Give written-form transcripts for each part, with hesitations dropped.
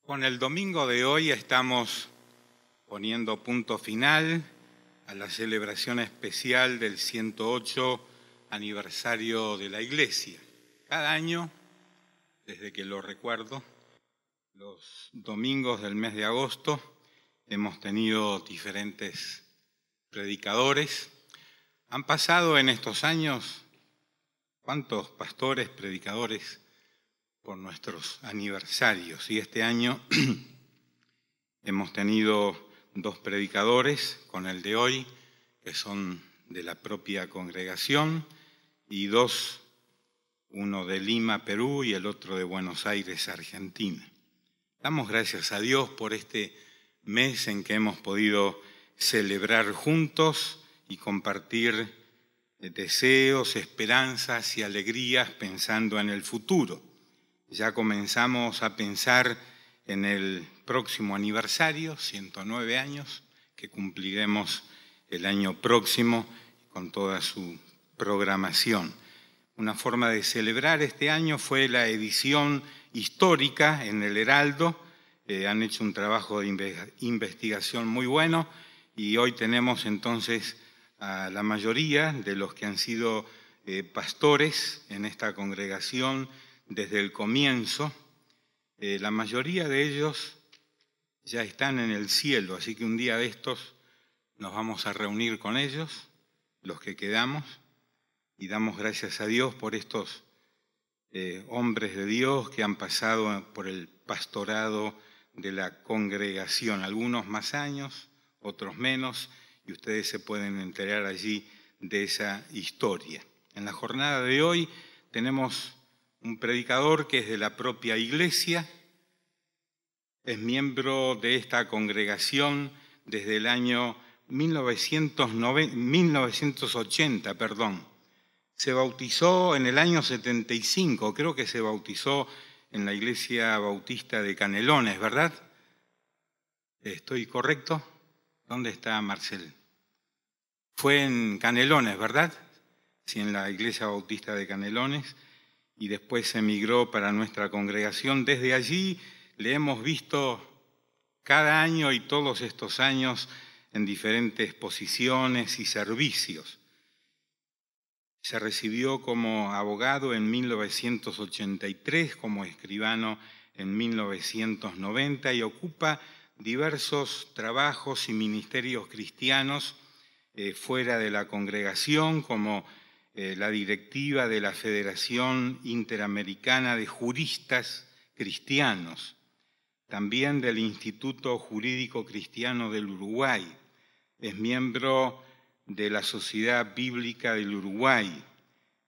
Con el domingo de hoy estamos poniendo punto final a la celebración especial del 108 aniversario de la Iglesia. Cada año, desde que lo recuerdo, los domingos del mes de agosto hemos tenido diferentes predicadores. Han pasado en estos años, ¿cuántos pastores, predicadores por nuestros aniversarios? Y este año hemos tenido dos predicadores con el de hoy, que son de la propia congregación, y dos, uno de Lima, Perú, y el otro de Buenos Aires, Argentina. Damos gracias a Dios por este mes en que hemos podido celebrar juntos y compartir deseos, esperanzas y alegrías pensando en el futuro. Ya comenzamos a pensar en el próximo aniversario, 109 años, que cumpliremos el año próximo con toda su programación. Una forma de celebrar este año fue la edición histórica en el Heraldo. Han hecho un trabajo de investigación muy bueno y hoy tenemos entonces a la mayoría de los que han sido pastores en esta congregación desde el comienzo. La mayoría de ellos ya están en el cielo, así que un día de estos nos vamos a reunir con ellos, los que quedamos, y damos gracias a Dios por estos hombres de Dios que han pasado por el pastorado de la congregación, algunos más años, otros menos, y ustedes se pueden enterar allí de esa historia. En la jornada de hoy tenemos un predicador que es de la propia iglesia, es miembro de esta congregación desde el año 1980. Se bautizó en el año 75, creo que se bautizó en la iglesia bautista de Canelones, ¿verdad? ¿Estoy correcto? ¿Dónde está Marcel? Fue en Canelones, ¿verdad? Sí, en la iglesia bautista de Canelones, y después emigró para nuestra congregación. Desde allí le hemos visto cada año y todos estos años en diferentes posiciones y servicios. Se recibió como abogado en 1983, como escribano en 1990 y ocupa diversos trabajos y ministerios cristianos fuera de la congregación, como la directiva de la Federación Interamericana de Juristas Cristianos, también del Instituto Jurídico Cristiano del Uruguay. Es miembro de la Sociedad Bíblica del Uruguay,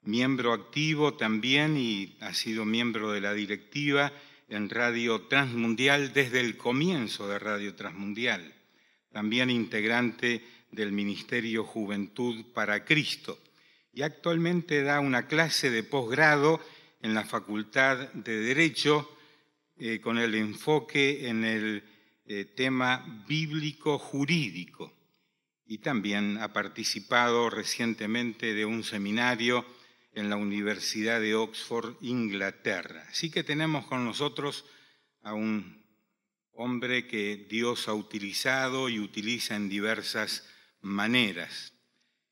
miembro activo también y ha sido miembro de la directiva en Radio Transmundial desde el comienzo de Radio Transmundial, también integrante del Ministerio Juventud para Cristo, y actualmente da una clase de posgrado en la Facultad de Derecho con el enfoque en el tema bíblico-jurídico, y también ha participado recientemente de un seminario en la Universidad de Oxford, Inglaterra. Así que tenemos con nosotros a un hombre que Dios ha utilizado y utiliza en diversas maneras.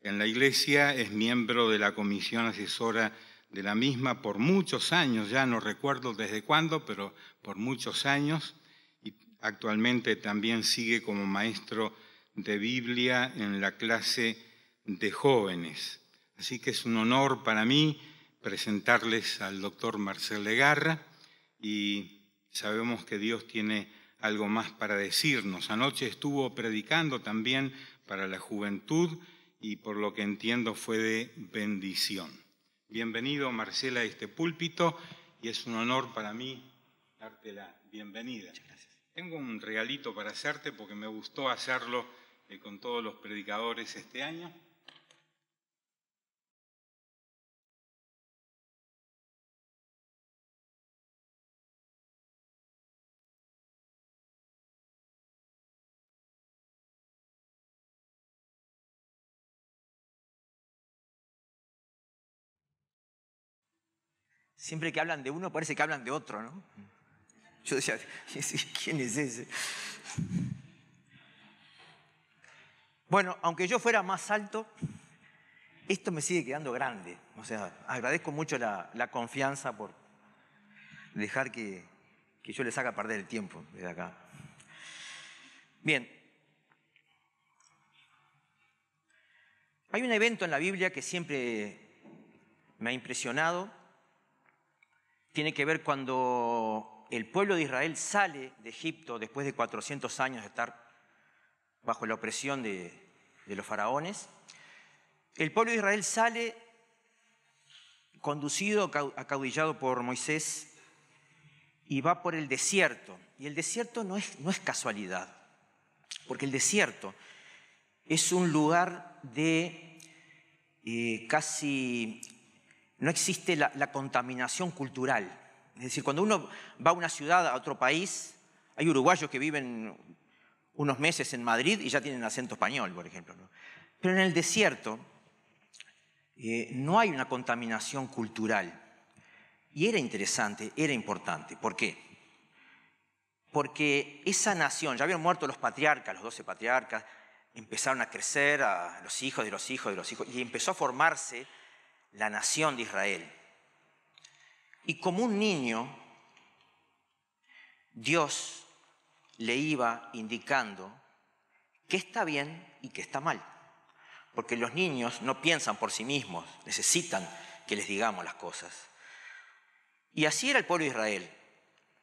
En la Iglesia es miembro de la comisión asesora de la misma por muchos años, ya no recuerdo desde cuándo, pero por muchos años, y actualmente también sigue como maestro de Biblia en la clase de jóvenes. Así que es un honor para mí presentarles al doctor Marcel Legarra, y sabemos que Dios tiene algo más para decirnos. Anoche estuvo predicando también para la juventud y por lo que entiendo fue de bendición. Bienvenido, Marcela, a este púlpito, y es un honor para mí darte la bienvenida. Muchas gracias. Tengo un regalito para hacerte porque me gustó hacerlo con todos los predicadores este año. Siempre que hablan de uno parece que hablan de otro, ¿no? Yo decía, ¿quién es ese? Bueno, aunque yo fuera más alto, esto me sigue quedando grande. O sea, agradezco mucho la confianza por dejar que yo les haga perder el tiempo desde acá. Bien. Hay un evento en la Biblia que siempre me ha impresionado. Tiene que ver cuando el pueblo de Israel sale de Egipto después de 400 años de estar bajo la opresión de los faraones. El pueblo de Israel sale conducido, acaudillado por Moisés, y va por el desierto. Y el desierto no es casualidad, porque el desierto es un lugar de casi... No existe la contaminación cultural. Es decir, cuando uno va a una ciudad, a otro país, hay uruguayos que viven unos meses en Madrid y ya tienen acento español, por ejemplo, ¿no? Pero en el desierto no hay una contaminación cultural. Y era interesante, era importante. ¿Por qué? Porque esa nación, ya habían muerto los patriarcas, los 12 patriarcas, empezaron a crecer a los hijos de los hijos de los hijos, y empezó a formarse la nación de Israel. Y como un niño, Dios le iba indicando qué está bien y qué está mal. Porque los niños no piensan por sí mismos, necesitan que les digamos las cosas. Y así era el pueblo de Israel.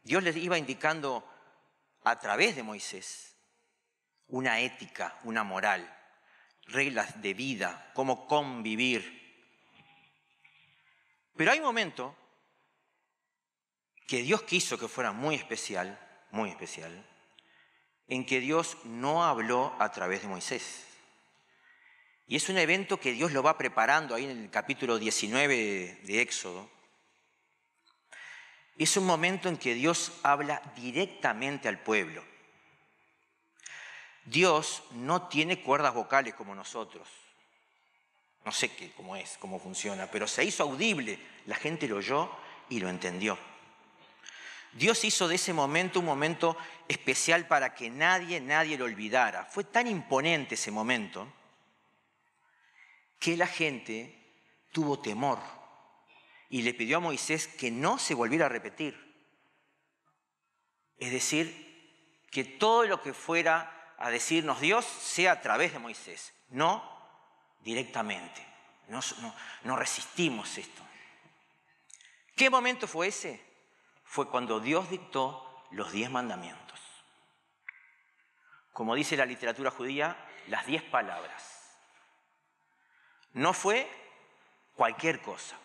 Dios les iba indicando a través de Moisés una ética, una moral, reglas de vida, cómo convivir. Pero hay un momento que Dios quiso que fuera muy especial, en que Dios no habló a través de Moisés. Y es un evento que Dios lo va preparando ahí en el capítulo 19 de Éxodo. Es un momento en que Dios habla directamente al pueblo. Dios no tiene cuerdas vocales como nosotros. No sé cómo funciona, pero se hizo audible. La gente lo oyó y lo entendió. Dios hizo de ese momento un momento especial para que nadie lo olvidara. Fue tan imponente ese momento que la gente tuvo temor y le pidió a Moisés que no se volviera a repetir. Es decir, que todo lo que fuera a decirnos Dios sea a través de Moisés, no directamente. No resistimos esto. ¿Qué momento fue ese? Fue cuando Dios dictó los 10 mandamientos. Como dice la literatura judía, las 10 palabras. No fue cualquier cosa.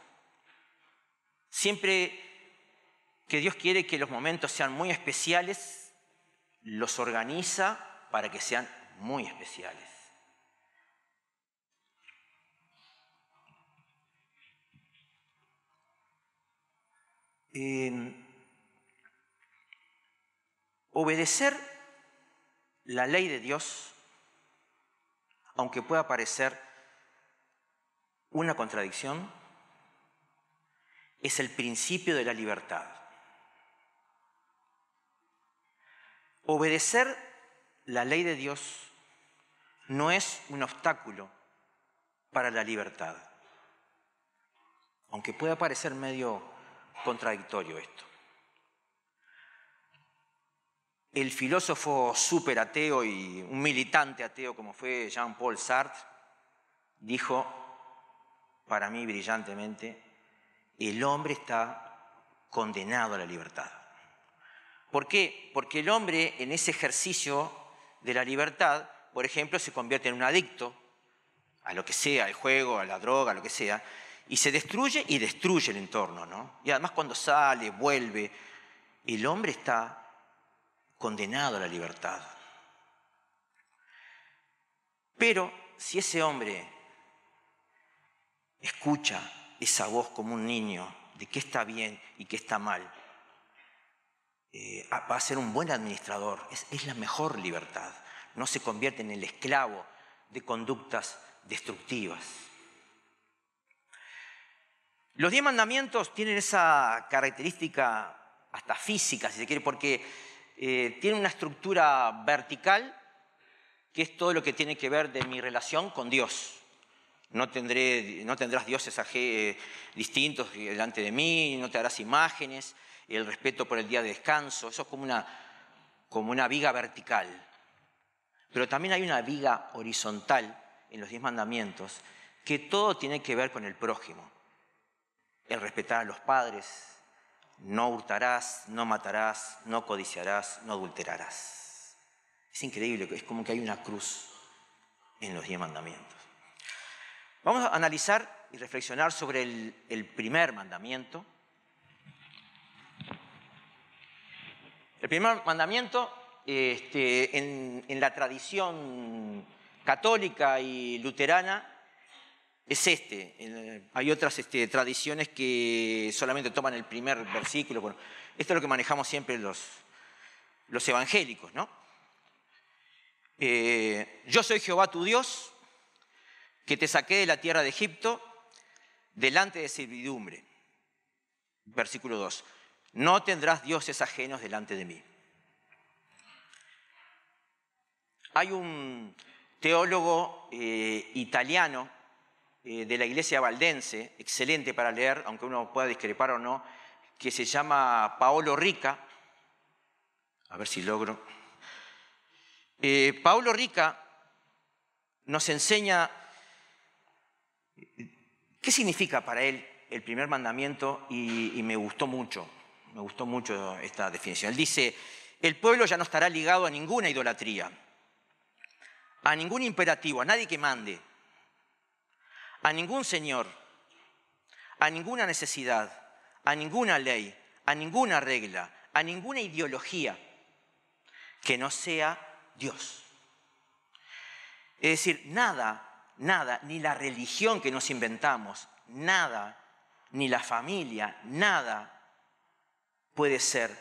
Siempre que Dios quiere que los momentos sean muy especiales, los organiza para que sean muy especiales. Obedecer la ley de Dios, aunque pueda parecer una contradicción, es el principio de la libertad. Obedecer la ley de Dios no es un obstáculo para la libertad, aunque pueda parecer medio contradictorio esto. El filósofo súper ateo y un militante ateo como fue Jean-Paul Sartre dijo, para mí brillantemente, el hombre está condenado a la libertad. ¿Por qué? Porque el hombre en ese ejercicio de la libertad, por ejemplo, se convierte en un adicto a lo que sea, al juego, a la droga, a lo que sea, y se destruye y destruye el entorno, ¿no? Y además cuando sale, vuelve, el hombre está condenado a la libertad. Pero si ese hombre escucha esa voz como un niño de qué está bien y qué está mal, va a ser un buen administrador. Es la mejor libertad. No se convierte en el esclavo de conductas destructivas. Los 10 mandamientos tienen esa característica hasta física, si se quiere, porque tiene una estructura vertical, que es todo lo que tiene que ver de mi relación con Dios. No tendrás dioses distintos delante de mí, no te harás imágenes, el respeto por el día de descanso, eso es como una viga vertical. Pero también hay una viga horizontal en los 10 mandamientos, que todo tiene que ver con el prójimo. El respetar a los padres, no hurtarás, no matarás, no codiciarás, no adulterarás. Es increíble, es como que hay una cruz en los 10 mandamientos. Vamos a analizar y reflexionar sobre el primer mandamiento. El primer mandamiento, en la tradición católica y luterana, es Hay otras tradiciones que solamente toman el primer versículo. Bueno, esto es lo que manejamos siempre los evangélicos, ¿no? Yo soy Jehová tu Dios, que te saqué de la tierra de Egipto, delante de servidumbre. Versículo 2. No tendrás dioses ajenos delante de mí. Hay un teólogo italiano de la Iglesia valdense, excelente para leer, aunque uno pueda discrepar o no, que se llama Paolo Rica. A ver si logro. Paolo Rica nos enseña qué significa para él el primer mandamiento y me gustó mucho esta definición. Él dice, el pueblo ya no estará ligado a ninguna idolatría, a ningún imperativo, a nadie que mande, a ningún señor, a ninguna necesidad, a ninguna ley, a ninguna regla, a ninguna ideología que no sea Dios. Es decir, nada, ni la religión que nos inventamos, nada, ni la familia, nada puede ser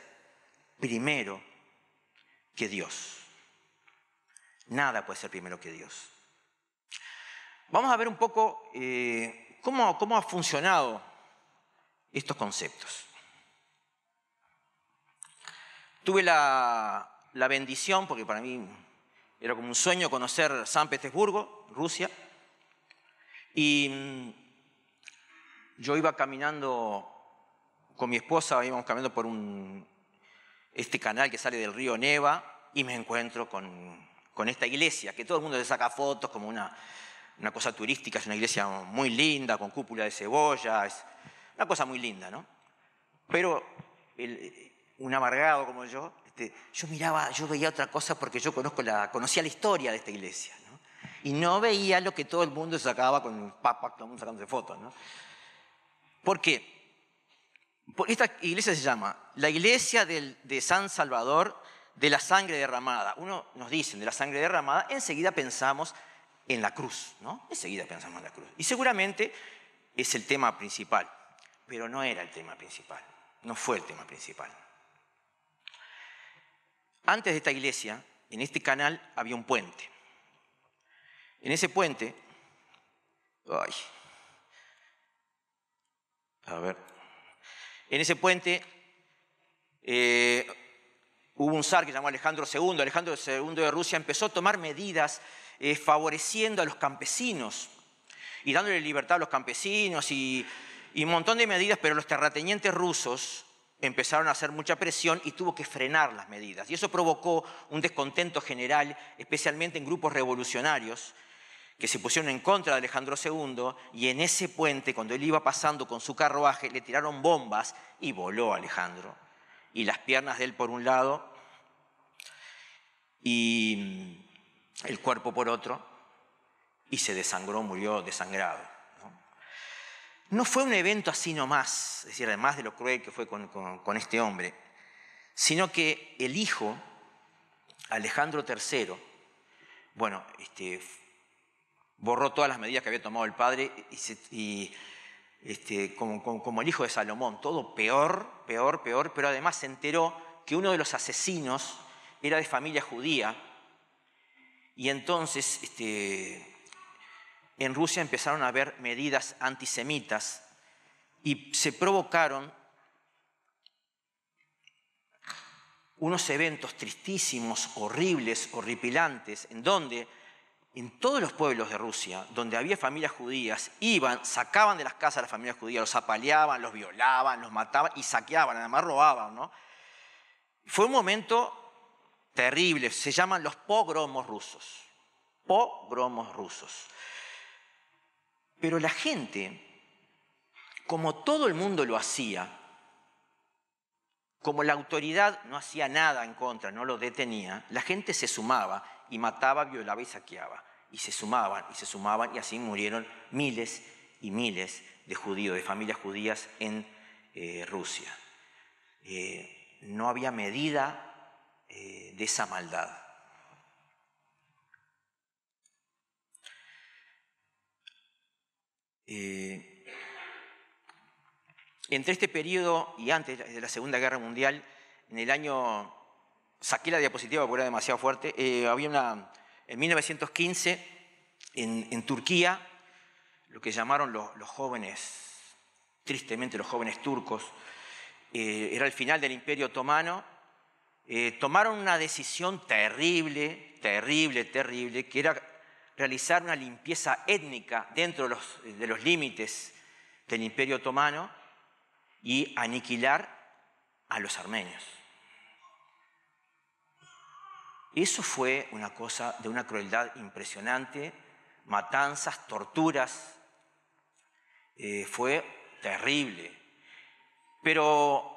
primero que Dios. Nada puede ser primero que Dios. Vamos a ver un poco cómo ha funcionado estos conceptos. Tuve la bendición, porque para mí era como un sueño conocer San Petersburgo, Rusia, y yo iba caminando con mi esposa, íbamos caminando por este canal que sale del río Neva, y me encuentro con esta iglesia, que todo el mundo le saca fotos como una cosa turística, es una iglesia muy linda, con cúpula de cebolla, es una cosa muy linda, ¿no? Pero un amargado como yo veía otra cosa porque yo conocía la historia de esta iglesia, ¿no? Y no veía lo que todo el mundo sacaba con un todo el mundo sacándose fotos, ¿no? ¿Por qué? Porque esta iglesia se llama la Iglesia de San Salvador de la Sangre Derramada. Uno nos dice de la sangre derramada, enseguida pensamos en la cruz, ¿no? Enseguida pensamos en la cruz. Y seguramente es el tema principal, pero no era el tema principal, no fue el tema principal. Antes de esta iglesia, en este canal había un puente. En ese puente, en ese puente hubo un zar que se llamó Alejandro II. Alejandro II de Rusia empezó a tomar medidas favoreciendo a los campesinos y dándole libertad a los campesinos y un montón de medidas, pero los terratenientes rusos empezaron a hacer mucha presión y tuvo que frenar las medidas. Y eso provocó un descontento general, especialmente en grupos revolucionarios que se pusieron en contra de Alejandro II, y en ese puente, cuando él iba pasando con su carruaje, le tiraron bombas y voló a Alejandro. Y las piernas de él por un lado y el cuerpo por otro, y se desangró, murió desangrado. No fue un evento así nomás, es decir, además de lo cruel que fue con este hombre, sino que el hijo, Alejandro III, borró todas las medidas que había tomado el padre como el hijo de Salomón, todo peor, pero además se enteró que uno de los asesinos era de familia judía, y entonces en Rusia empezaron a haber medidas antisemitas y se provocaron unos eventos tristísimos, horribles, horripilantes, en donde en todos los pueblos de Rusia, donde había familias judías, iban, sacaban de las casas a las familias judías, los apaleaban, los violaban, los mataban y saqueaban, además robaban, ¿no? Fue un momento terrible, se llaman los pogromos rusos. Pogromos rusos. Pero la gente, como todo el mundo lo hacía, como la autoridad no hacía nada en contra, no lo detenía, la gente se sumaba y mataba, violaba y saqueaba. Y se sumaban y así murieron miles y miles de judíos, de familias judías en Rusia. No había medida de esa maldad. Entre este periodo y antes de la Segunda Guerra Mundial, en el año, saqué la diapositiva porque era demasiado fuerte, en 1915, en Turquía, lo que llamaron los jóvenes, tristemente los jóvenes turcos, era el final del Imperio Otomano, tomaron una decisión terrible, que era realizar una limpieza étnica dentro de los límites del Imperio Otomano y aniquilar a los armenios. Eso fue una cosa de una crueldad impresionante, matanzas, torturas, fue terrible. Pero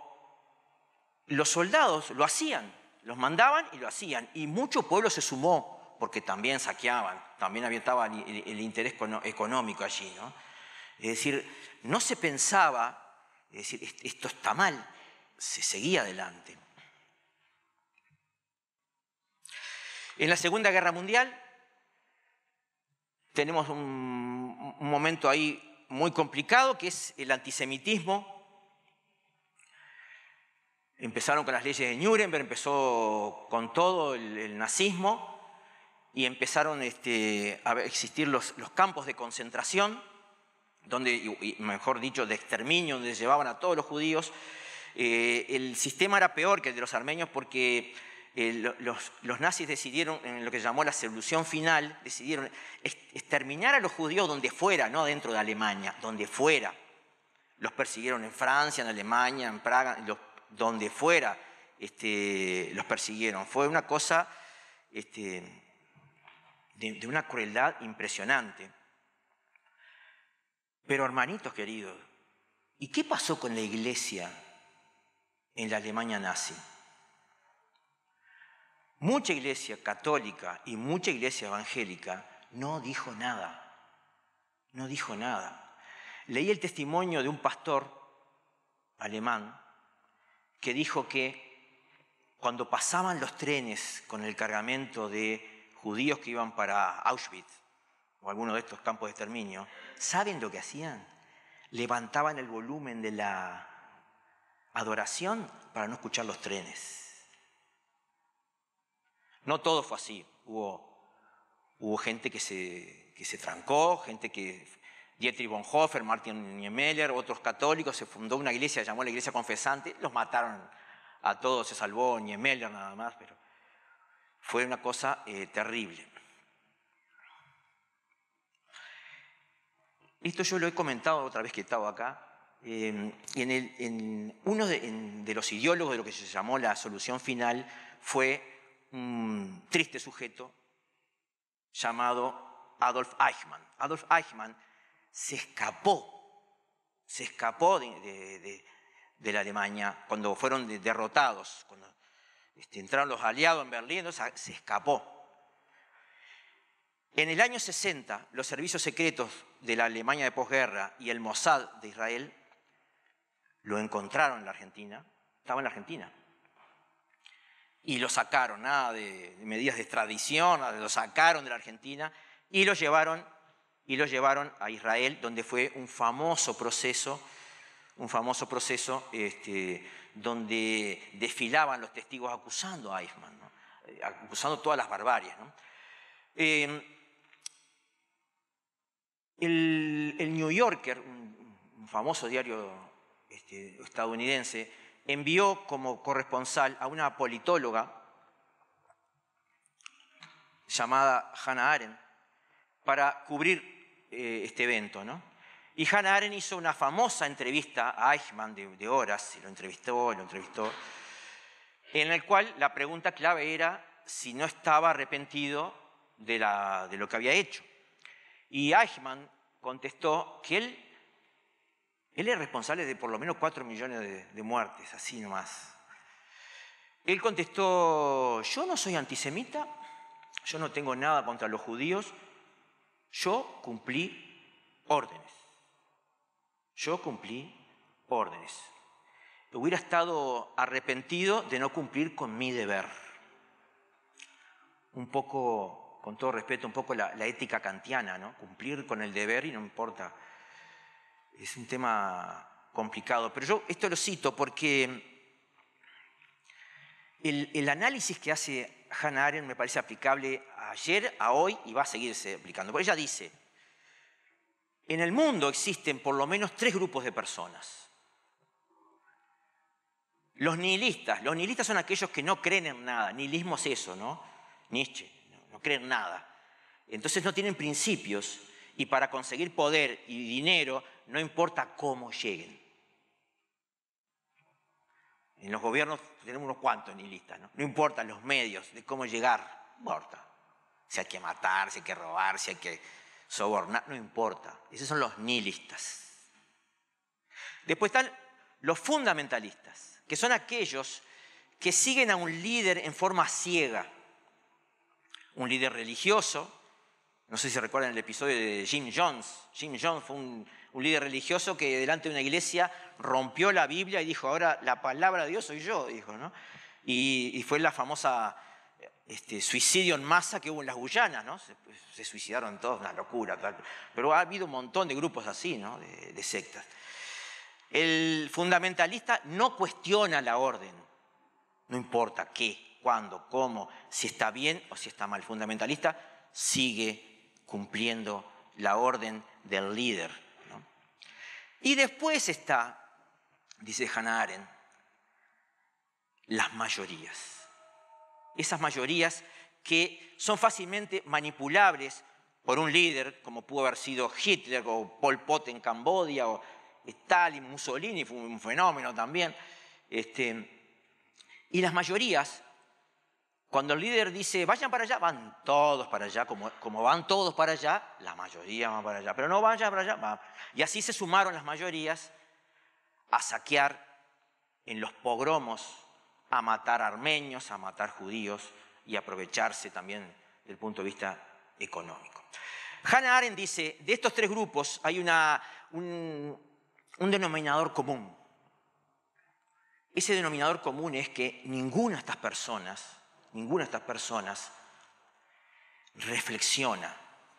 los soldados lo hacían, los mandaban y lo hacían, y mucho pueblo se sumó, porque también saqueaban, también estaba el interés económico allí, ¿no? Es decir, no se pensaba, es decir, esto está mal, se seguía adelante. En la Segunda Guerra Mundial tenemos un momento ahí muy complicado, que es el antisemitismo. Empezaron con las leyes de Nuremberg, empezó con todo el nazismo y empezaron a existir los campos de concentración, donde, mejor dicho, de exterminio, donde llevaban a todos los judíos. El sistema era peor que el de los armenios porque los nazis decidieron, en lo que se llamó la solución final, decidieron exterminar a los judíos donde fuera, no dentro de Alemania, donde fuera. Los persiguieron en Francia, en Alemania, en Praga, donde fuera los persiguieron. Fue una cosa de una crueldad impresionante. Pero hermanitos queridos, ¿y qué pasó con la iglesia en la Alemania nazi? Mucha iglesia católica y mucha iglesia evangélica no dijo nada. No dijo nada. Leí el testimonio de un pastor alemán que dijo que cuando pasaban los trenes con el cargamento de judíos que iban para Auschwitz o alguno de estos campos de exterminio, ¿saben lo que hacían? Levantaban el volumen de la adoración para no escuchar los trenes. No todo fue así. Hubo gente que se trancó, gente que... Dietrich Bonhoeffer, Martin Niemöller, otros católicos, se fundó una iglesia, llamó la Iglesia Confesante, los mataron a todos, se salvó Niemöller nada más, pero fue una cosa terrible. Esto yo lo he comentado otra vez que he estado acá. Uno de los ideólogos de lo que se llamó la solución final fue un triste sujeto llamado Adolf Eichmann. Adolf Eichmann se escapó de la Alemania cuando fueron derrotados, cuando entraron los aliados en Berlín, entonces se escapó. En el año 60, los servicios secretos de la Alemania de posguerra y el Mossad de Israel lo encontraron en la Argentina, estaba en la Argentina. Y lo sacaron, nada de medidas de extradición, lo sacaron de la Argentina y lo llevaron a Israel, donde fue un famoso proceso donde desfilaban los testigos acusando a Eichmann, ¿no? Acusando todas las barbaries, ¿no? El New Yorker, un famoso diario estadounidense, envió como corresponsal a una politóloga llamada Hannah Arendt para cubrir este evento, ¿no? Y Hannah Arendt hizo una famosa entrevista a Eichmann de horas, y lo entrevistó, en el cual la pregunta clave era si no estaba arrepentido de lo que había hecho. Y Eichmann contestó que él es responsable de por lo menos 4 millones de muertes, así nomás. Él contestó: yo no soy antisemita, yo no tengo nada contra los judíos, yo cumplí órdenes. Yo cumplí órdenes. Hubiera estado arrepentido de no cumplir con mi deber. Un poco, con todo respeto, un poco la ética kantiana, ¿no? Cumplir con el deber y no importa. Es un tema complicado, pero yo esto lo cito porque el análisis que hace Hannah Arendt me parece aplicable a ayer, a hoy y va a seguirse aplicando. Porque ella dice: en el mundo existen por lo menos 3 grupos de personas. Los nihilistas son aquellos que no creen en nada. Nihilismo es eso, ¿no? Nietzsche, no creen en nada. Entonces no tienen principios y para conseguir poder y dinero no importa cómo lleguen. En los gobiernos tenemos unos cuantos nihilistas, ¿no? No importan los medios de cómo llegar, no importa. Si hay que matar, si hay que robar, si hay que sobornar, no importa. Esos son los nihilistas. Después están los fundamentalistas, que son aquellos que siguen a un líder en forma ciega. Un líder religioso. No sé si recuerdan el episodio de Jim Jones. Jim Jones fue un líder religioso que delante de una iglesia rompió la Biblia y dijo: ahora la palabra de Dios soy yo, dijo, ¿no? Y fue la famosa suicidio en masa que hubo en las Guyanas, ¿no? Se suicidaron todos, una locura. Tal. Pero ha habido un montón de grupos así, ¿no? De sectas. El fundamentalista no cuestiona la orden. No importa qué, cuándo, cómo, si está bien o si está mal. El fundamentalista sigue cumpliendo la orden del líder, ¿no? Y después está, dice Hannah Arendt, las mayorías. Esas mayorías que son fácilmente manipulables por un líder, como pudo haber sido Hitler o Pol Pot en Camboya, o Stalin, Mussolini, fue un fenómeno también. Y las mayorías, cuando el líder dice vayan para allá, van todos para allá, como van todos para allá, la mayoría van para allá, pero no vayan para allá, van. Y así se sumaron las mayorías a saquear en los pogromos, a matar armenios, a matar judíos y aprovecharse también desde el punto de vista económico. Hannah Arendt dice, de estos 3 grupos hay un denominador común. Ese denominador común es que ninguna de estas personas reflexiona,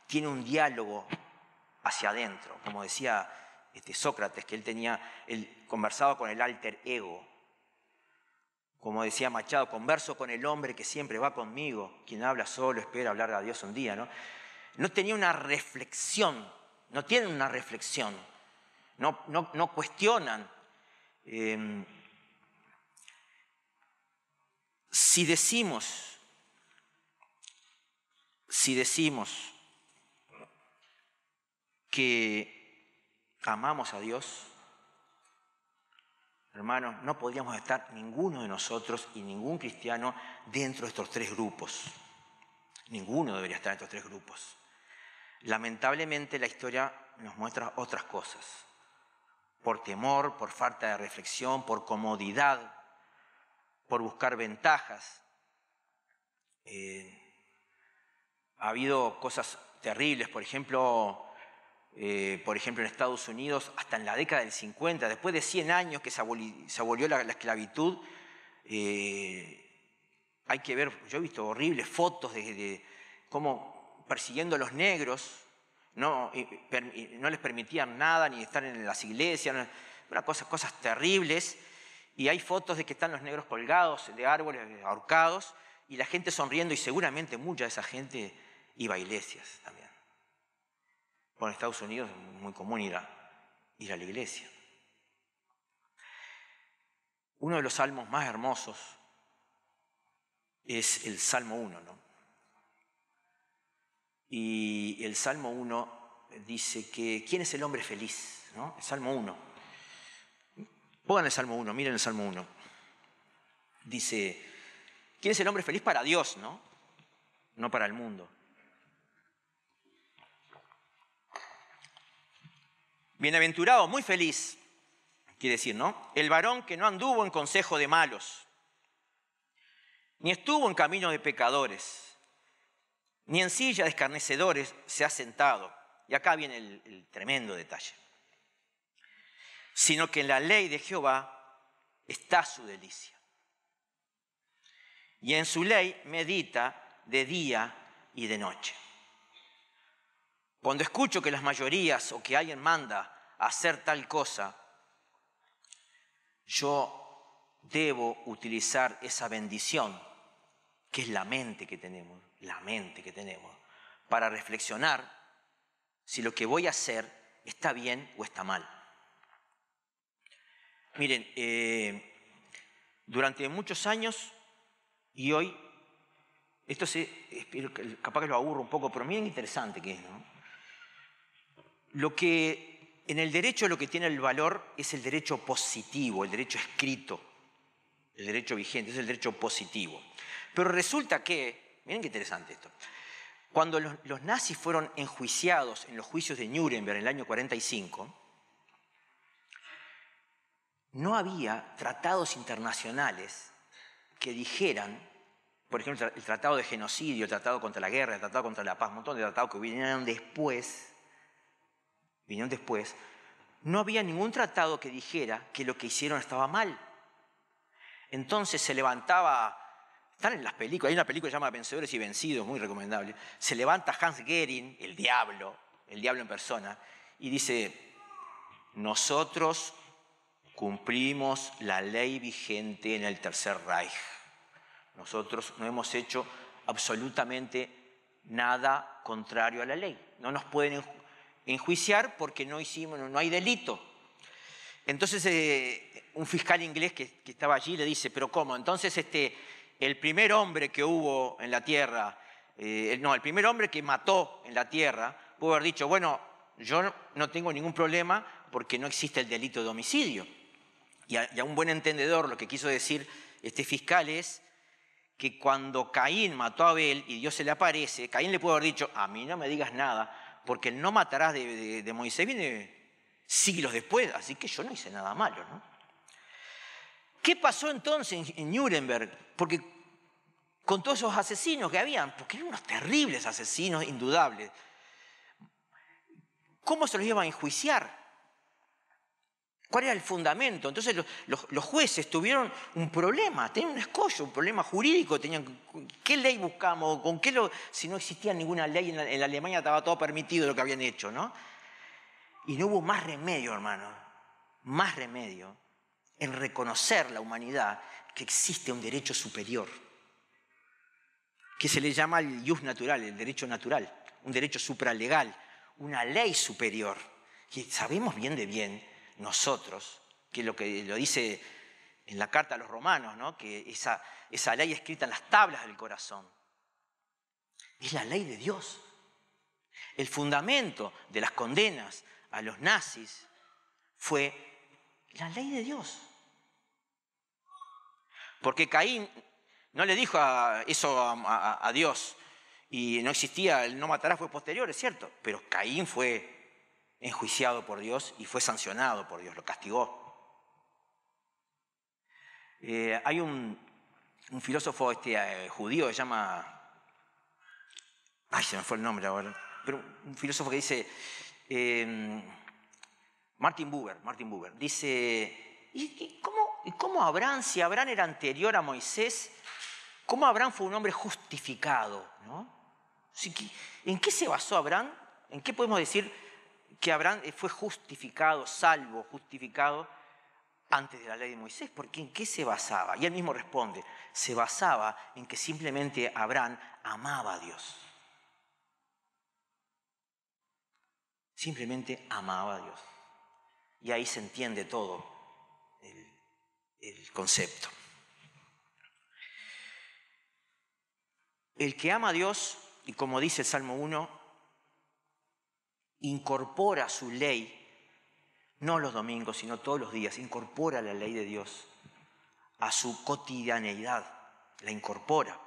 tiene un diálogo hacia adentro. Como decía Sócrates, que él conversaba con el alter ego. Como decía Machado, converso con el hombre que siempre va conmigo, quien habla solo espera hablar a Dios un día, ¿no? No tenía una reflexión, no tienen una reflexión, no cuestionan. Si decimos que amamos a Dios, hermanos, no podríamos estar ninguno de nosotros y ningún cristiano dentro de estos 3 grupos. Ninguno debería estar en estos 3 grupos. Lamentablemente la historia nos muestra otras cosas. Por temor, por falta de reflexión, por comodidad, por buscar ventajas. Ha habido cosas terribles, por ejemplo, en Estados Unidos, hasta en la década del 50, después de 100 años que se abolió la esclavitud, hay que ver, yo he visto horribles fotos de cómo persiguiendo a los negros, no les permitían nada, ni estar en las iglesias, cosas terribles. Y hay fotos de que están los negros colgados de árboles, ahorcados, y la gente sonriendo, y seguramente mucha de esa gente iba a iglesias también. Bueno, en Estados Unidos es muy común ir a la iglesia. Uno de los salmos más hermosos es el Salmo 1, ¿no? Y el Salmo 1 dice que ¿quién es el hombre feliz? ¿No? El Salmo 1. Pongan el Salmo 1, miren el Salmo 1. Dice, ¿quién es el hombre feliz para Dios, no? No para el mundo. Bienaventurado, muy feliz, quiere decir, ¿no? El varón que no anduvo en consejo de malos, ni estuvo en camino de pecadores, ni en silla de escarnecedores se ha sentado. Y acá viene el tremendo detalle. Sino que en la ley de Jehová está su delicia. Y en su ley medita de día y de noche. Cuando escucho que las mayorías o que alguien manda a hacer tal cosa, yo debo utilizar esa bendición, que es la mente que tenemos, para reflexionar si lo que voy a hacer está bien o está mal. Miren, durante muchos años y hoy, capaz que lo aburro un poco, pero miren qué interesante que es, ¿no? En el derecho lo que tiene el valor es el derecho positivo, el derecho escrito, el derecho vigente, es el derecho positivo. Pero resulta que, miren qué interesante esto, cuando los nazis fueron enjuiciados en los juicios de Nuremberg en el año 45, no había tratados internacionales que dijeran, por ejemplo, el tratado de genocidio, el tratado contra la guerra, el tratado contra la paz, un montón de tratados que vinieron después, no había ningún tratado que dijera que lo que hicieron estaba mal. Entonces se levantaba, están en las películas, hay una película que se llama Vencedores y Vencidos, muy recomendable, se levanta Hans Göring, el diablo en persona, y dice, nosotros cumplimos la ley vigente en el Tercer Reich. Nosotros no hemos hecho absolutamente nada contrario a la ley. No nos pueden enjuiciar porque no hay delito. Entonces un fiscal inglés que estaba allí le dice, pero ¿cómo? Entonces el primer hombre que hubo en la tierra, el primer hombre que mató en la tierra, pudo haber dicho, bueno, yo no tengo ningún problema porque no existe el delito de homicidio. Y a un buen entendedor lo que quiso decir este fiscal es que cuando Caín mató a Abel y Dios se le aparece, Caín le pudo haber dicho, a mí no me digas nada, porque el no matarás de Moisés viene siglos después, así que yo no hice nada malo, ¿no? ¿Qué pasó entonces en Nuremberg? Porque con todos esos asesinos que habían, porque eran unos terribles asesinos, indudables, ¿cómo se los iban a enjuiciar? ¿Cuál era el fundamento? Entonces los jueces tuvieron un problema, tenían un escollo, un problema jurídico. ¿Qué ley buscamos? Si no existía ninguna ley, en la Alemania estaba todo permitido lo que habían hecho, ¿no? Y no hubo más remedio, hermano, más remedio en reconocer la humanidad que existe un derecho superior, que se le llama el jus natural, el derecho natural, un derecho supralegal, una ley superior, que sabemos bien de bien nosotros, que lo dice en la carta a los romanos, ¿no? Que esa ley escrita en las tablas del corazón es la ley de Dios. El fundamento de las condenas a los nazis fue la ley de Dios. Porque Caín no le dijo eso a Dios y no existía, el no matarás fue posterior, es cierto, pero Caín fue enjuiciado por Dios y fue sancionado por Dios, lo castigó. Hay un filósofo judío que se llama, se me fue el nombre ahora, pero un filósofo que dice, Martin Buber, dice, ¿y cómo Abraham, si Abraham era anterior a Moisés, cómo Abraham fue un hombre justificado, ¿no? ¿En qué se basó Abraham? ¿En qué podemos decir que Abraham fue justificado, salvo, justificado antes de la ley de Moisés? Porque ¿en qué se basaba? Y él mismo responde, se basaba en que simplemente Abraham amaba a Dios. Simplemente amaba a Dios. Y ahí se entiende todo el concepto. El que ama a Dios, y como dice el Salmo 1, incorpora su ley, no los domingos, sino todos los días, incorpora la ley de Dios a su cotidianeidad, la incorpora.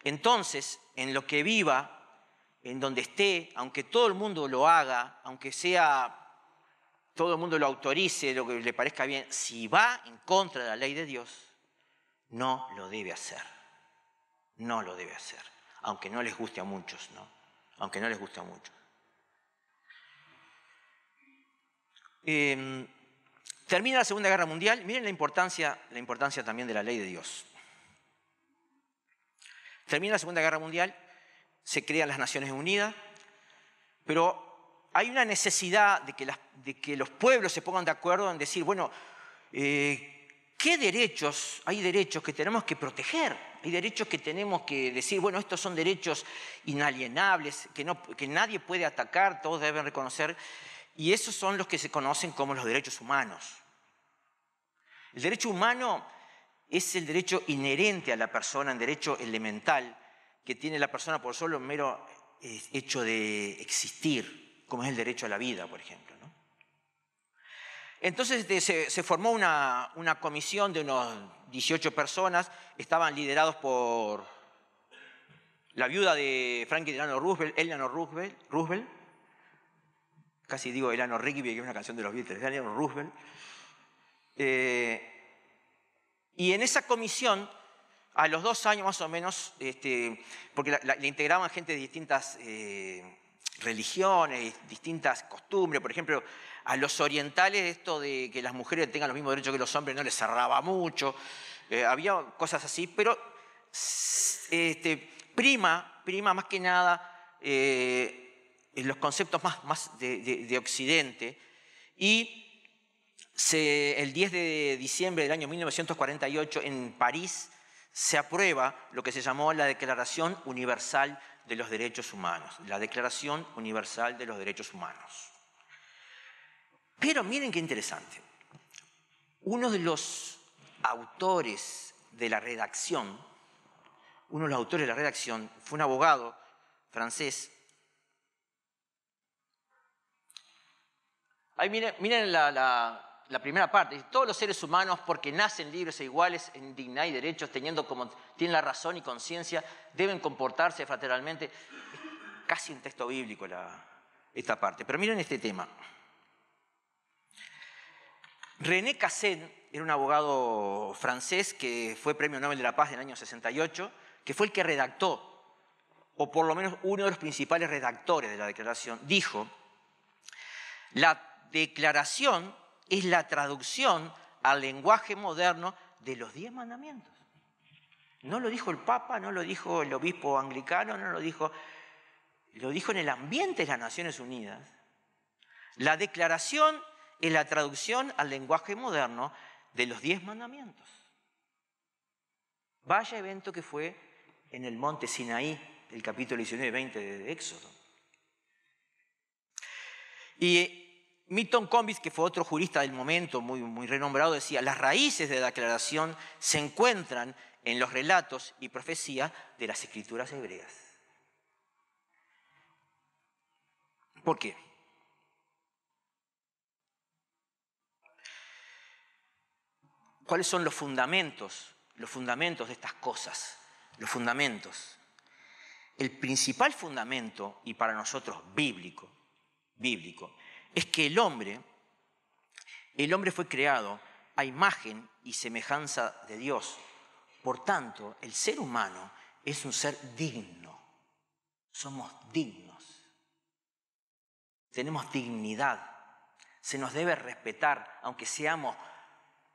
Entonces, en lo que viva, en donde esté, aunque todo el mundo lo haga, aunque sea todo el mundo lo autorice, lo que le parezca bien, si va en contra de la ley de Dios, no lo debe hacer. No lo debe hacer, aunque no les guste a muchos, ¿no? Aunque no les guste a muchos. Termina la Segunda Guerra Mundial. Miren la importancia también de la ley de Dios. Termina la Segunda Guerra Mundial, se crean las Naciones Unidas, pero hay una necesidad de que los pueblos se pongan de acuerdo en decir, bueno, ¿qué derechos? Hay derechos que tenemos que proteger, hay derechos que tenemos que decir, bueno, estos son derechos inalienables, que nadie puede atacar, todos deben reconocer, y esos son los que se conocen como los derechos humanos. El derecho humano es el derecho inherente a la persona, el derecho elemental que tiene la persona por solo un mero hecho de existir, como es el derecho a la vida, por ejemplo, ¿no? Entonces se formó una comisión de unos 18 personas, estaban liderados por la viuda de Franklin Delano Roosevelt, Eleanor Roosevelt, casi digo Eleanor Rigby, que es una canción de los Beatles, Eleanor Roosevelt. Y en esa comisión, a los 2 años más o menos, porque le integraban gente de distintas religiones, distintas costumbres. Por ejemplo, a los orientales esto de que las mujeres tengan los mismos derechos que los hombres no les cerraba mucho. Había cosas así, pero prima más que nada en los conceptos más de Occidente. Y el 10 de diciembre del año 1948 en París se aprueba lo que se llamó la Declaración Universal de los Derechos Humanos. La Declaración Universal de los Derechos Humanos. Pero miren qué interesante. Uno de los autores de la redacción, fue un abogado francés. Ahí miren la primera parte. Todos los seres humanos, porque nacen libres e iguales en dignidad y derechos, tienen la razón y conciencia, deben comportarse fraternalmente. Es casi un texto bíblico esta parte. Pero miren este tema. René Cassin era un abogado francés que fue Premio Nobel de la Paz del año 68, que fue el que redactó, o por lo menos uno de los principales redactores de la declaración, dijo: la declaración es la traducción al lenguaje moderno de los 10 mandamientos. No lo dijo el Papa, no lo dijo el obispo anglicano, no lo dijo en el ambiente de las Naciones Unidas. La declaración es la traducción al lenguaje moderno de los 10 mandamientos. Vaya evento que fue en el monte Sinaí, el capítulo 19 y 20 de Éxodo. Y Milton Combis, que fue otro jurista del momento, muy renombrado, decía: las raíces de la declaración se encuentran en los relatos y profecías de las escrituras hebreas. ¿Por qué? ¿Cuáles son los fundamentos de estas cosas? Los fundamentos. El principal fundamento, y para nosotros bíblico, es que el hombre fue creado a imagen y semejanza de Dios. Por tanto, el ser humano es un ser digno. Somos dignos. Tenemos dignidad. Se nos debe respetar, aunque seamos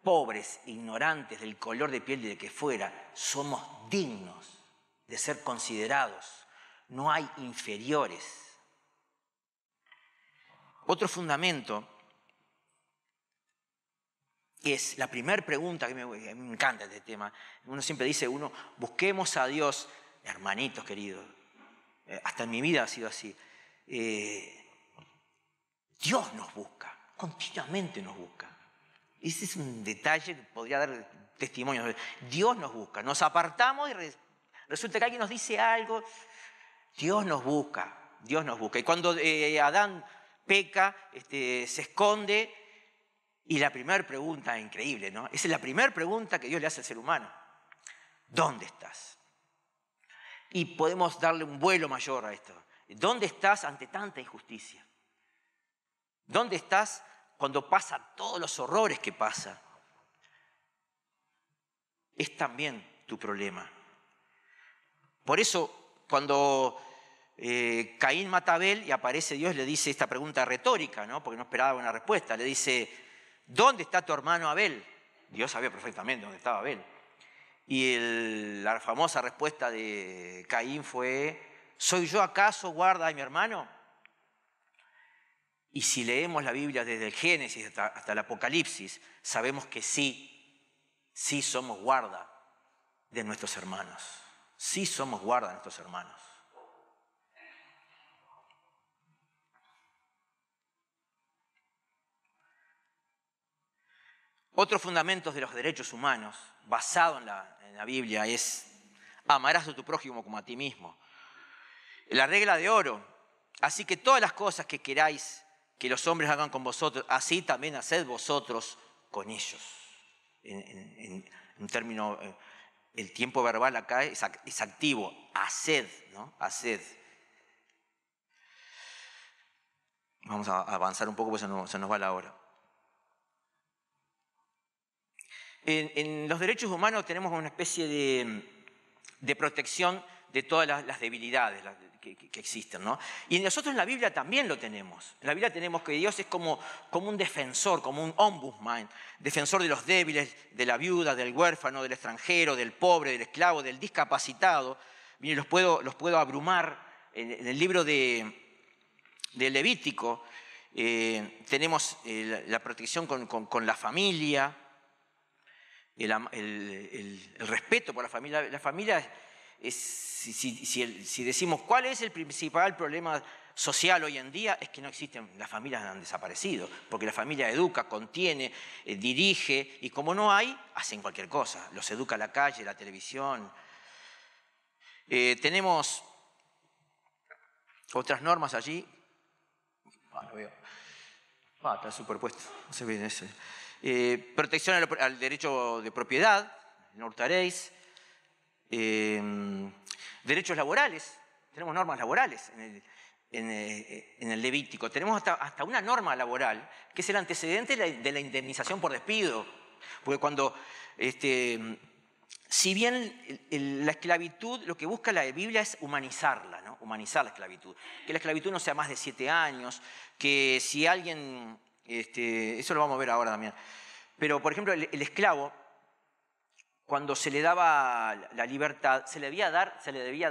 pobres, ignorantes del color de piel de que fuera. Somos dignos de ser considerados. No hay inferiores. Otro fundamento es la primera pregunta, que me encanta este tema. Uno siempre dice, busquemos a Dios. Hermanitos queridos, hasta en mi vida ha sido así. Dios nos busca, continuamente nos busca. Ese es un detalle que podría dar testimonio. Dios nos busca, nos apartamos y resulta que alguien nos dice algo. Dios nos busca, Dios nos busca. Y cuando Adán peca, se esconde, y la primera pregunta, increíble, ¿no? Esa es la primera pregunta que Dios le hace al ser humano. ¿Dónde estás? Y podemos darle un vuelo mayor a esto. ¿Dónde estás ante tanta injusticia? ¿Dónde estás cuando pasan todos los horrores que pasa? Es también tu problema. Por eso, cuando Caín mata a Abel y aparece Dios, le dice esta pregunta retórica, ¿no? Porque no esperaba una respuesta. Le dice, ¿dónde está tu hermano Abel? Dios sabía perfectamente dónde estaba Abel. Y la famosa respuesta de Caín fue, ¿soy yo acaso guarda de mi hermano? Y si leemos la Biblia desde el Génesis hasta el Apocalipsis, sabemos que sí somos guarda de nuestros hermanos. Sí somos guarda de nuestros hermanos. Otros fundamentos de los derechos humanos, basado en la Biblia, es amarás a tu prójimo como a ti mismo. La regla de oro, así que todas las cosas que queráis que los hombres hagan con vosotros, así también haced vosotros con ellos. En un término, el tiempo verbal acá es activo, haced, ¿no? Haced. Vamos a avanzar un poco porque se nos va la hora. En los derechos humanos tenemos una especie de protección de todas las debilidades que existen, ¿no? Y nosotros en la Biblia también lo tenemos. En la Biblia tenemos que Dios es como un defensor, como un ombudsman, defensor de los débiles, de la viuda, del huérfano, del extranjero, del pobre, del esclavo, del discapacitado. Miren, los puedo abrumar. En el libro de Levítico tenemos la protección con la familia, el respeto por la familia. La familia es, si decimos cuál es el principal problema social hoy en día, es que no existen, las familias han desaparecido, porque la familia educa, contiene, dirige, y como no hay, hacen cualquier cosa. Los educa la calle, la televisión. Tenemos otras normas allí. Lo veo. Está superpuesto, no se ve ese. Protección al derecho de propiedad, no hurtaréis. Derechos laborales, tenemos normas laborales en el Levítico. Tenemos hasta una norma laboral que es el antecedente de la indemnización por despido. Porque cuando, si bien la esclavitud, lo que busca la Biblia es humanizarla, ¿no? Humanizar la esclavitud. Que la esclavitud no sea más de 7 años, que si alguien, eso lo vamos a ver ahora también. Pero, por ejemplo, el esclavo, cuando se le daba la libertad, se le debía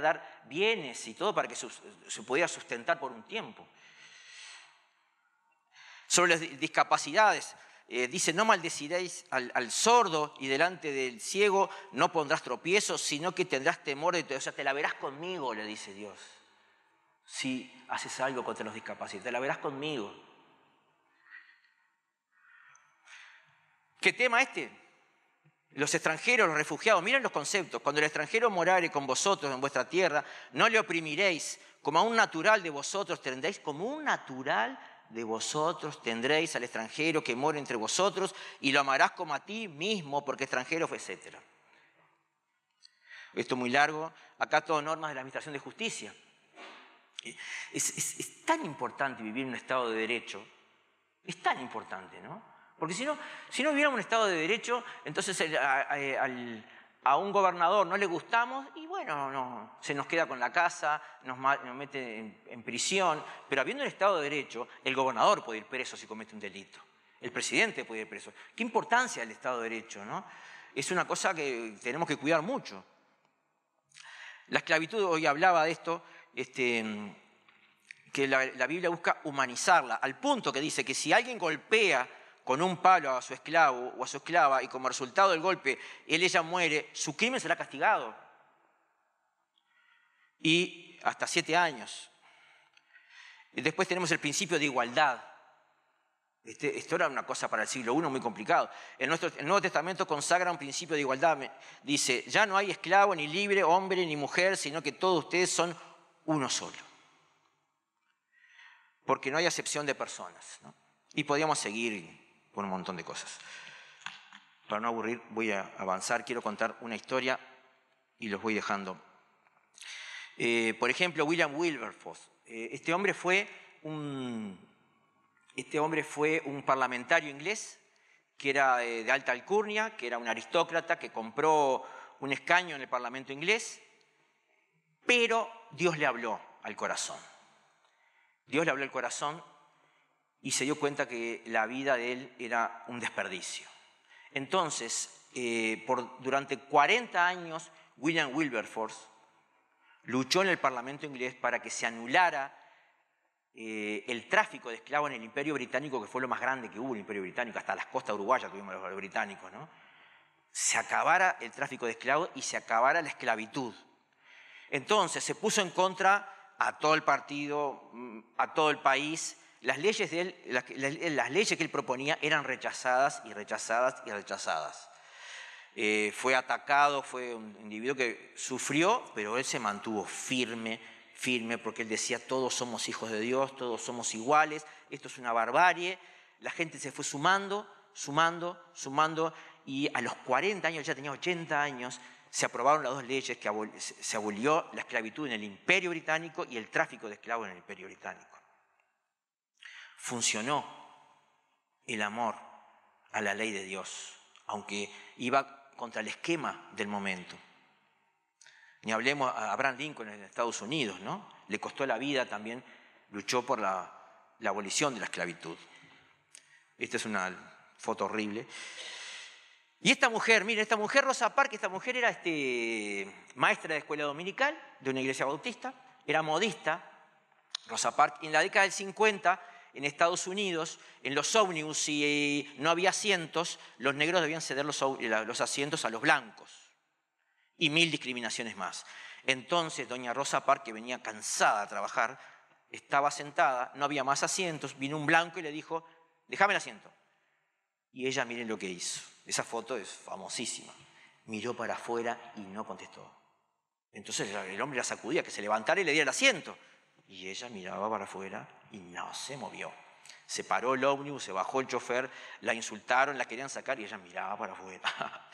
dar bienes y todo para que se pudiera sustentar por un tiempo. Sobre las discapacidades, dice, no maldeciréis al sordo y delante del ciego no pondrás tropiezos, sino que tendrás temor de todo. O sea, te la verás conmigo, le dice Dios. Si haces algo contra los discapacitados, te la verás conmigo. ¿Qué tema este? Los extranjeros, los refugiados, miren los conceptos. Cuando el extranjero morare con vosotros en vuestra tierra, no le oprimiréis, como a un natural de vosotros tendréis, como un natural de vosotros tendréis al extranjero que mora entre vosotros y lo amarás como a ti mismo, porque extranjero fue, etc. Esto es muy largo. Acá todo normas de la Administración de Justicia. Es tan importante vivir en un Estado de Derecho. Es tan importante, ¿no? Porque si no hubiera un Estado de Derecho, entonces a un gobernador no le gustamos y bueno, no, se nos queda con la casa, nos mete en prisión. Pero habiendo un Estado de Derecho, el gobernador puede ir preso si comete un delito. El presidente puede ir preso. ¿Qué importancia el Estado de Derecho, no? Es una cosa que tenemos que cuidar mucho. La esclavitud, hoy hablaba de esto, que la Biblia busca humanizarla, al punto que dice que si alguien golpea con un palo a su esclavo o a su esclava y como resultado del golpe ella muere, su crimen será castigado. Y hasta 7 años. Y después tenemos el principio de igualdad. Esto era una cosa para el siglo I muy complicado. El Nuevo Testamento consagra un principio de igualdad. Dice, ya no hay esclavo ni libre, hombre ni mujer, sino que todos ustedes son uno solo. Porque no hay acepción de personas, ¿no? Y podríamos seguir con un montón de cosas. Para no aburrir, voy a avanzar. Quiero contar una historia y los voy dejando. Por ejemplo, William Wilberforce. Este hombre fue un parlamentario inglés que era de alta alcurnia, que era un aristócrata, que compró un escaño en el Parlamento inglés, pero Dios le habló al corazón. Dios le habló al corazón y se dio cuenta que la vida de él era un desperdicio. Entonces, durante 40 años, William Wilberforce luchó en el Parlamento inglés para que se anulara el tráfico de esclavos en el Imperio Británico, que fue lo más grande que hubo en el Imperio Británico, hasta las costas uruguayas tuvimos los británicos, ¿no? Se acabara el tráfico de esclavos y se acabara la esclavitud. Entonces se puso en contra a todo el partido, a todo el país. Las leyes de él, las leyes que él proponía eran rechazadas y rechazadas y rechazadas. Fue atacado, fue un individuo que sufrió, pero él se mantuvo firme, porque él decía, todos somos hijos de Dios, todos somos iguales, esto es una barbarie. La gente se fue sumando, y a los 40 años, ya tenía 80 años, se aprobaron las dos leyes que se abolió la esclavitud en el Imperio Británico y el tráfico de esclavos en el Imperio Británico. Funcionó el amor a la ley de Dios, aunque iba contra el esquema del momento. Ni hablemos a Abraham Lincoln en Estados Unidos, ¿no? Le costó la vida también, luchó por la abolición de la esclavitud. Esta es una foto horrible. Y esta mujer, miren, esta mujer Rosa Parks, esta mujer era maestra de escuela dominical de una iglesia bautista, era modista, Rosa Parks, y en la década del 50, en Estados Unidos, en los ómnibus, si no había asientos, los negros debían ceder los asientos a los blancos. Y 1000 discriminaciones más. Entonces, doña Rosa Parks, que venía cansada de trabajar, estaba sentada, no había más asientos, vino un blanco y le dijo, déjame el asiento. Y ella, miren lo que hizo. Esa foto es famosísima. Miró para afuera y no contestó. Entonces el hombre la sacudía, que se levantara y le diera el asiento. Y ella miraba para afuera y no se movió. Se paró el ómnibus, se bajó el chofer, la insultaron, la querían sacar y ella miraba para afuera.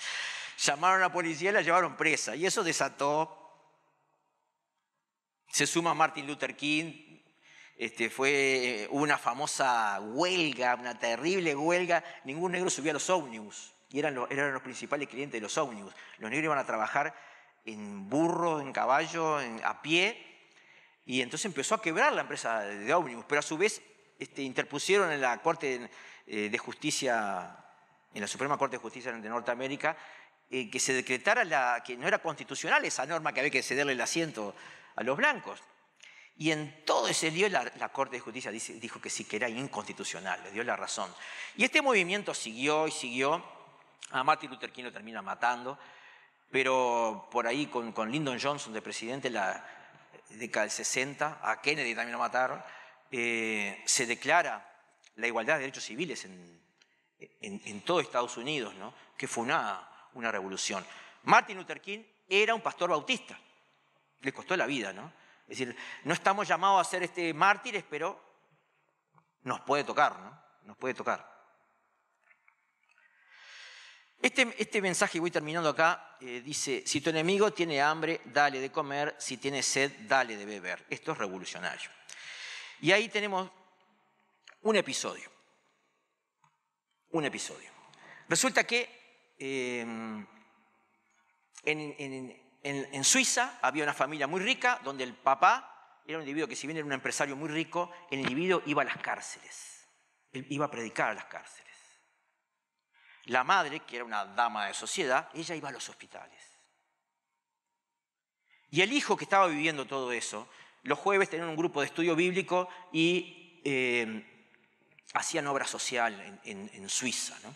Llamaron a la policía y la llevaron presa. Y eso desató. Se suma Martin Luther King. Hubo una famosa huelga, una terrible huelga. Ningún negro subía a los ómnibus. Y eran los principales clientes de los ómnibus. Los negros iban a trabajar en burro, en caballo, a pie. Y entonces empezó a quebrar la empresa de ómnibus. Pero a su vez interpusieron en la Corte de Justicia, en la Suprema Corte de Justicia de Norteamérica, que se decretara que no era constitucional esa norma que había que cederle el asiento a los blancos. Y en todo ese lío la Corte de Justicia dijo que sí, que era inconstitucional, le dio la razón. Y este movimiento siguió y siguió. A Martin Luther King lo termina matando, pero por ahí con Lyndon Johnson de presidente en la década del 60, a Kennedy también lo mataron, se declara la igualdad de derechos civiles en todo Estados Unidos, ¿no? Que fue una revolución. Martin Luther King era un pastor bautista, le costó la vida, ¿no? Es decir, no estamos llamados a ser mártires, pero nos puede tocar, ¿no? Nos puede tocar. Este mensaje, voy terminando acá, dice, si tu enemigo tiene hambre, dale de comer, si tiene sed, dale de beber. Esto es revolucionario. Y ahí tenemos un episodio. Resulta que en Suiza había una familia muy rica donde el papá era un individuo que, si bien era un empresario muy rico, el individuo iba a las cárceles. Él iba a predicar a las cárceles. La madre, que era una dama de sociedad, ella iba a los hospitales. Y el hijo, que estaba viviendo todo eso, los jueves tenían un grupo de estudio bíblico y hacían obra social en Suiza, ¿no?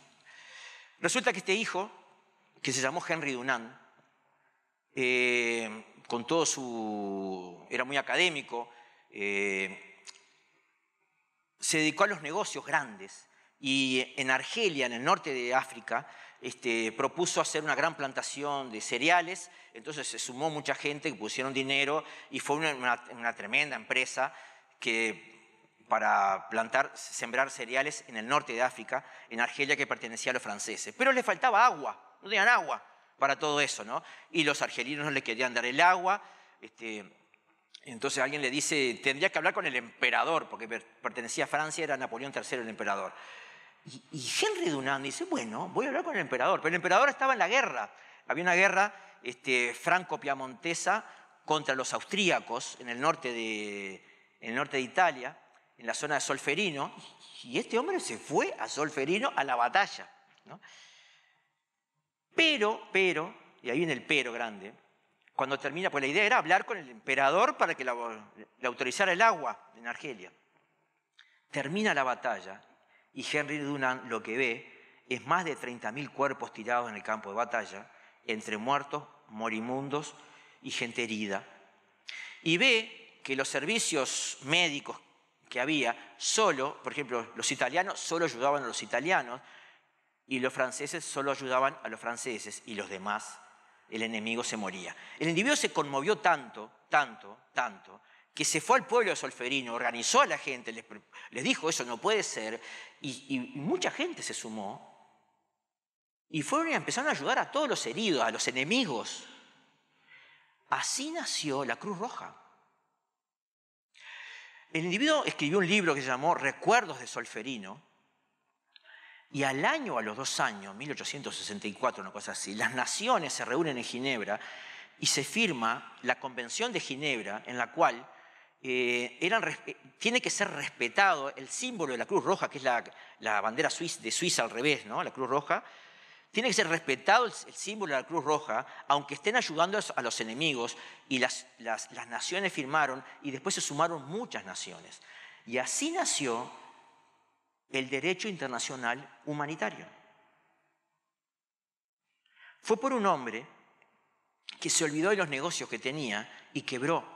Resulta que este hijo, que se llamó Henry Dunant, con todo era muy académico, se dedicó a los negocios grandes, y en Argelia, en el norte de África, propuso hacer una gran plantación de cereales. Entonces se sumó mucha gente que pusieron dinero y fue una tremenda empresa para sembrar cereales en el norte de África, en Argelia, que pertenecía a los franceses. Pero les faltaba agua, no tenían agua para todo eso, ¿no? Y los argelinos no le querían dar el agua. Entonces alguien le dice, tendría que hablar con el emperador, porque pertenecía a Francia, era Napoleón III el emperador. Y Henry Dunant dice, bueno, voy a hablar con el emperador. Pero el emperador estaba en la guerra. Había una guerra franco-piamontesa contra los austríacos en el norte de Italia, en la zona de Solferino. Y este hombre se fue a Solferino a la batalla, ¿no? Pero, y ahí viene el pero grande, cuando termina, pues la idea era hablar con el emperador para que le autorizara el agua en Argelia. Termina la batalla y Henry Dunant lo que ve es más de 30.000 cuerpos tirados en el campo de batalla, entre muertos, moribundos y gente herida. Y ve que los servicios médicos que había por ejemplo, los italianos solo ayudaban a los italianos y los franceses solo ayudaban a los franceses y los demás, el enemigo se moría. El individuo se conmovió tanto, que se fue al pueblo de Solferino, organizó a la gente, les dijo eso no puede ser, y mucha gente se sumó. Y fueron y empezaron a ayudar a todos los heridos, a los enemigos. Así nació la Cruz Roja. El individuo escribió un libro que se llamó Recuerdos de Solferino, y a los 2 años, 1864, una cosa así, las naciones se reúnen en Ginebra y se firma la Convención de Ginebra, en la cual tiene que ser respetado el símbolo de la Cruz Roja, que es la bandera de Suiza al revés, ¿no? La Cruz Roja. Tiene que ser respetado el símbolo de la Cruz Roja, aunque estén ayudando a los enemigos, y las naciones firmaron, y después se sumaron muchas naciones. Y así nació el derecho internacional humanitario. Fue por un hombre que se olvidó de los negocios que tenía y quebró,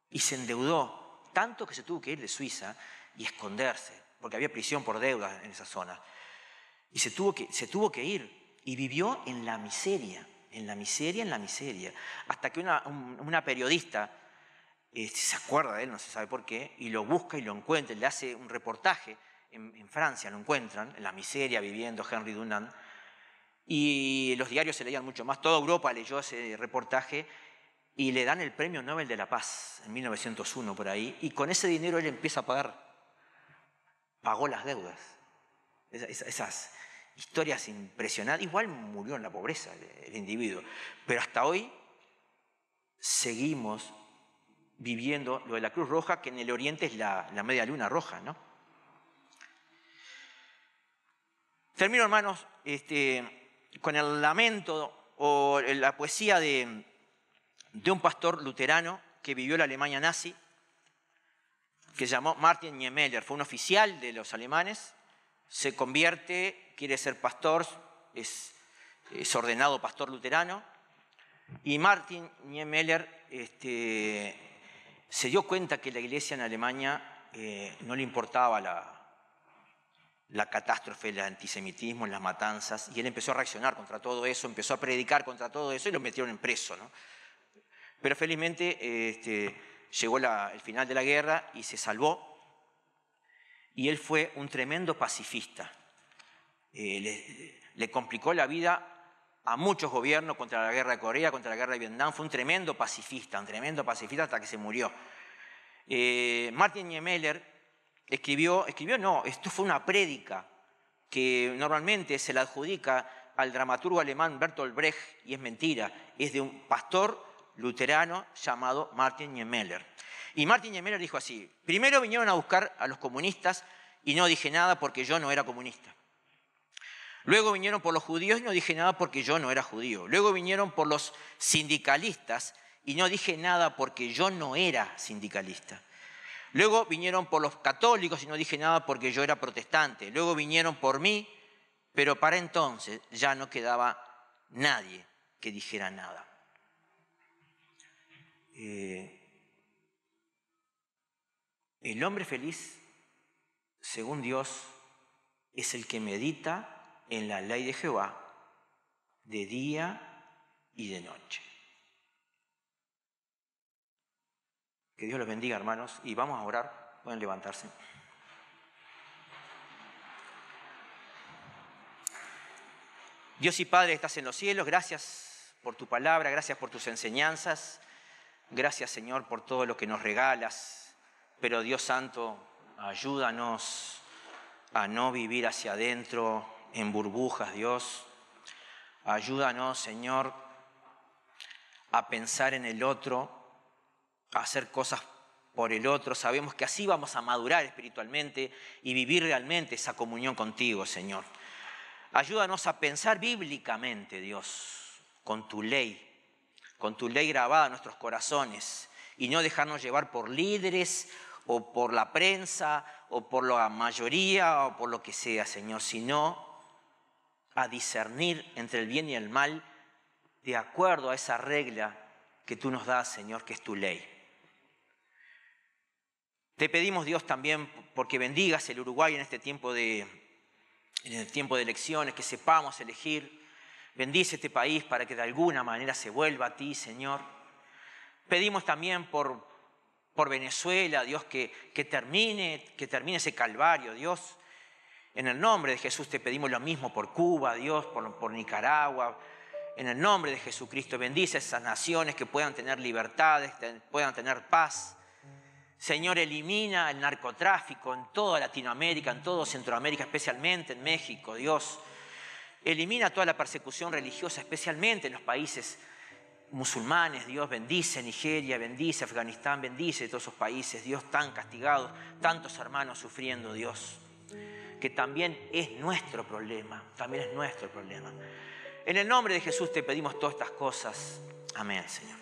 y se endeudó, tanto que se tuvo que ir de Suiza y esconderse, porque había prisión por deudas en esa zona. Y se tuvo que ir y vivió en la miseria, hasta que una periodista se acuerda de él, no se sabe por qué, y lo busca y lo encuentra, le hace un reportaje en Francia, lo encuentran, en la miseria viviendo Henry Dunant, y los diarios se leían mucho más, toda Europa leyó ese reportaje y le dan el Premio Nobel de la Paz en 1901 por ahí, y con ese dinero él empieza a pagó las deudas. Esas historias impresionantes. Igual murió en la pobreza el individuo, pero hasta hoy seguimos viviendo lo de la Cruz Roja, que en el Oriente es la media luna roja, ¿no? Termino, hermanos, con el lamento o la poesía de un pastor luterano que vivió la Alemania nazi, que se llamó Martin Niemöller. Fue un oficial de los alemanes, se convierte, quiere ser pastor, es ordenado pastor luterano, y Martin Niemöller se dio cuenta que la iglesia en Alemania no le importaba la catástrofe, el antisemitismo, las matanzas, y él empezó a reaccionar contra todo eso, empezó a predicar contra todo eso y lo metieron en preso, ¿no? Pero felizmente llegó el final de la guerra y se salvó, y él fue un tremendo pacifista. Le complicó la vida a muchos gobiernos contra la guerra de Corea, contra la guerra de Vietnam. Fue un tremendo pacifista hasta que se murió. Martin Niemöller esto fue una prédica que normalmente se la adjudica al dramaturgo alemán Bertolt Brecht, y es mentira, es de un pastor luterano llamado Martin Niemöller. Y Martin Niemöller dijo así: primero vinieron a buscar a los comunistas y no dije nada porque yo no era comunista. Luego vinieron por los judíos y no dije nada porque yo no era judío. Luego vinieron por los sindicalistas y no dije nada porque yo no era sindicalista. Luego vinieron por los católicos y no dije nada porque yo era protestante. Luego vinieron por mí, pero para entonces ya no quedaba nadie que dijera nada. El hombre feliz, según Dios, es el que medita en la ley de Jehová de día y de noche. Que Dios los bendiga, hermanos, y vamos a orar. Pueden levantarse. Dios y Padre, estás en los cielos, gracias por tu palabra, gracias por tus enseñanzas, gracias, Señor, por todo lo que nos regalas, pero Dios Santo, ayúdanos a no vivir hacia adentro en burbujas, Dios. Ayúdanos, Señor, a pensar en el otro, a hacer cosas por el otro. Sabemos que así vamos a madurar espiritualmente y vivir realmente esa comunión contigo, Señor. Ayúdanos a pensar bíblicamente, Dios, con tu ley grabada en nuestros corazones y no dejarnos llevar por líderes o por la prensa o por la mayoría o por lo que sea, Señor, sino a discernir entre el bien y el mal de acuerdo a esa regla que tú nos das, Señor, que es tu ley. Te pedimos, Dios, también porque bendigas el Uruguay en el tiempo de elecciones, que sepamos elegir. Bendice este país para que de alguna manera se vuelva a ti, Señor. Pedimos también por Venezuela, Dios, que termine ese calvario, Dios. En el nombre de Jesús te pedimos lo mismo por Cuba, Dios, por Nicaragua. En el nombre de Jesucristo, bendice esas naciones que puedan tener libertades, puedan tener paz. Señor, elimina el narcotráfico en toda Latinoamérica, en toda Centroamérica, especialmente en México, Dios. Elimina toda la persecución religiosa, especialmente en los países musulmanes, Dios. Bendice Nigeria, bendice Afganistán, bendice todos esos países, Dios, tan castigados, tantos hermanos sufriendo, Dios. Que también es nuestro problema, también es nuestro problema. En el nombre de Jesús te pedimos todas estas cosas. Amén, Señor.